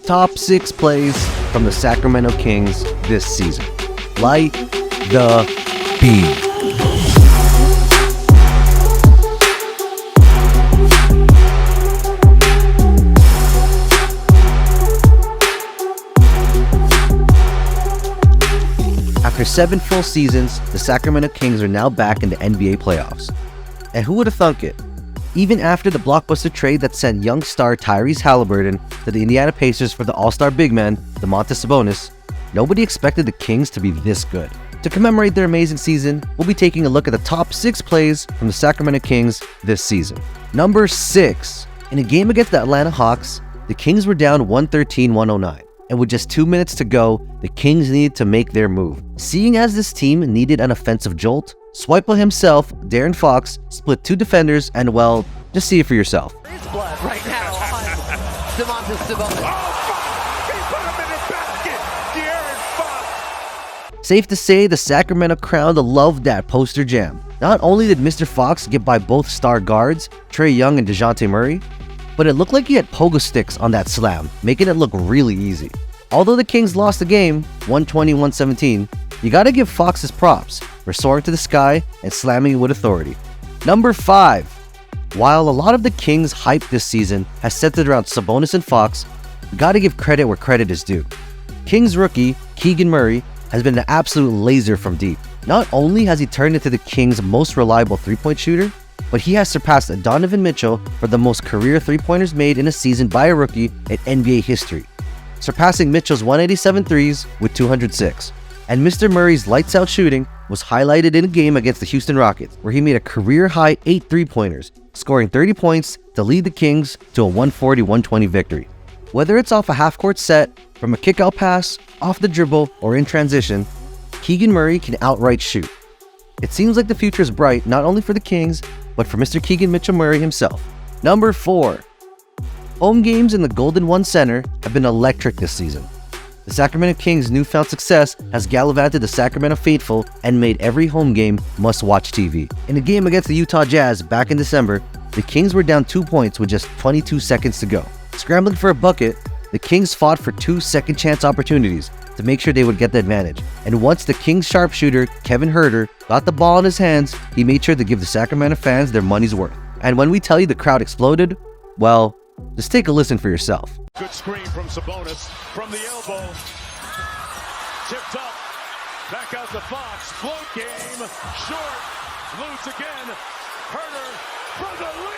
top 6 plays from the Sacramento Kings this season. Light the beam. After 7 full seasons, the Sacramento Kings are now back in the NBA playoffs. And who would have thunk it? Even after the blockbuster trade that sent young star Tyrese Halliburton to the Indiana Pacers for the all-star big man, Domantas Sabonis, nobody expected the Kings to be this good. To commemorate their amazing season, we'll be taking a look at the top 6 plays from the Sacramento Kings this season. Number 6. In a game against the Atlanta Hawks, the Kings were down 113-109. And with just 2 minutes to go, the Kings needed to make their move. Seeing as this team needed an offensive jolt, Swiper himself, De'Aaron Fox, split 2 defenders and, well, just see it for yourself. There's blood right now on Domantas Sabonis. Oh, he put him in the basket! De'Aaron Fox! Safe to say, the Sacramento Crown loved that poster jam. Not only did Mr. Fox get by both star guards, Trae Young and DeJounte Murray, but it looked like he had pogo sticks on that slam, making it look really easy. Although the Kings lost the game, 120-117, you gotta give Fox his props for soaring to the sky and slamming it with authority. Number 5. While a lot of the Kings' hype this season has centered around Sabonis and Fox, you gotta give credit where credit is due. Kings rookie Keegan Murray has been an absolute laser from deep. Not only has he turned into the Kings' most reliable three-point shooter, but he has surpassed Donovan Mitchell for the most career three-pointers made in a season by a rookie in NBA history, surpassing Mitchell's 187 threes with 206. And Mr. Murray's lights-out shooting was highlighted in a game against the Houston Rockets, where he made a career-high 8 three-pointers, scoring 30 points to lead the Kings to a 140-120 victory. Whether it's off a half-court set, from a kick-out pass, off the dribble, or in transition, Keegan Murray can outright shoot. It seems like the future is bright not only for the Kings, but for Mr. Keegan Mitchell Murray himself. Number 4. Home games in the Golden One Center have been electric this season. The Sacramento Kings' newfound success has gallivanted the Sacramento faithful and made every home game must-watch TV. In a game against the Utah Jazz back in December, the Kings were down 2 points with just 22 seconds to go. Scrambling for a bucket, the Kings fought for 2 second-chance opportunities to make sure they would get the advantage. And once the Kings sharpshooter, Kevin Huerter, got the ball in his hands, he made sure to give the Sacramento fans their money's worth. And when we tell you the crowd exploded, well, just take a listen for yourself. Good screen from Sabonis from the elbow. Tipped up. Back out to Fox. Float game. Short. Loose again. Huerter for the lead.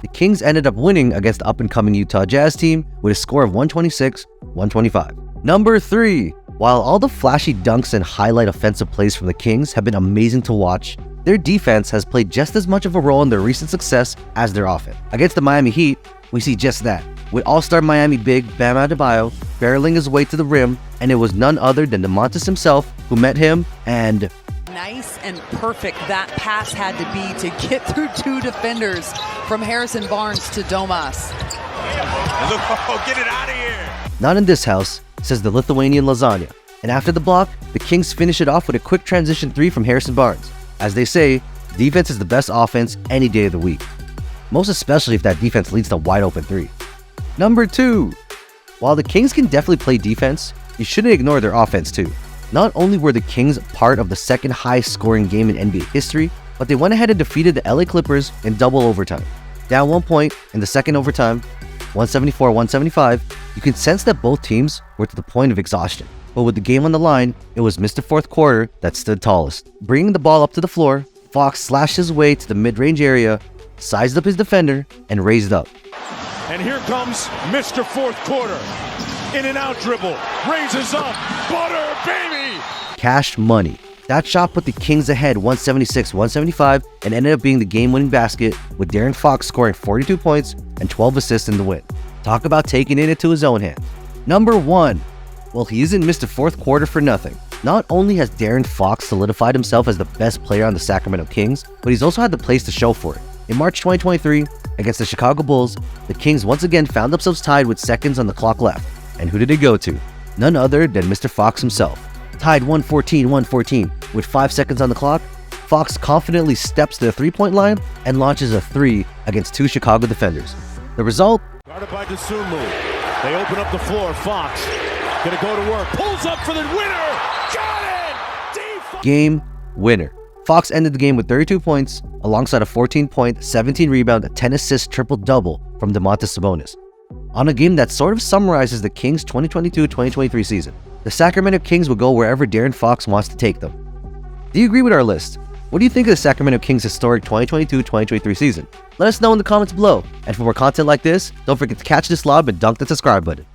The Kings ended up winning against the up-and-coming Utah Jazz team with a score of 126-125. Number 3. While all the flashy dunks and highlight offensive plays from the Kings have been amazing to watch, their defense has played just as much of a role in their recent success as their offense. Against the Miami Heat, we see just that, with all-star Miami big Bam Adebayo barreling his way to the rim, and it was none other than Domantas himself who met him and... Nice and perfect that pass had to be to get through 2 defenders from Harrison Barnes to Domas. Oh, get it out of here. Not in this house, says the Lithuanian lasagna. And after the block, the Kings finish it off with a quick transition 3 from Harrison Barnes. As they say, defense is the best offense any day of the week. Most especially if that defense leads to wide open 3. Number 2. While the Kings can definitely play defense, you shouldn't ignore their offense too. Not only were the Kings part of the second highest scoring game in NBA history, but they went ahead and defeated the LA Clippers in double overtime. Down 1 point in the second overtime, 174-175, you can sense that both teams were to the point of exhaustion. But with the game on the line, it was Mr. Fourth Quarter that stood tallest. Bringing the ball up to the floor, Fox slashed his way to the mid-range area, sized up his defender, and raised up. And here comes Mr. Fourth Quarter. In and out dribble. Raises up. Butter, baby! Cash money. That shot put the Kings ahead 176-175 and ended up being the game-winning basket, with De'Aaron Fox scoring 42 points and 12 assists in the win. Talk about taking it into his own hands. Number 1. Well, he isn't Mr. Fourth Quarter for nothing. Not only has De'Aaron Fox solidified himself as the best player on the Sacramento Kings, but he's also had the place to show for it. In March 2023, against the Chicago Bulls, the Kings once again found themselves tied with seconds on the clock left. And who did it go to? None other than Mr. Fox himself. Tied 114-114 with 5 seconds on the clock, Fox confidently steps to the three-point line and launches a 3 against 2 Chicago defenders. The result? Guarded by Dosunmu. They open up the floor. Fox gonna go to work. Pulls up for the winner. Got it! Game winner. Fox ended the game with 32 points, alongside a 14-point, 17-rebound, 10-assist triple-double from Domantas Sabonis, on a game that sort of summarizes the Kings' 2022-2023 season. The Sacramento Kings will go wherever De'Aaron Fox wants to take them. Do you agree with our list? What do you think of the Sacramento Kings' historic 2022-2023 season? Let us know in the comments below. And for more content like this, don't forget to catch this lob and dunk the subscribe button.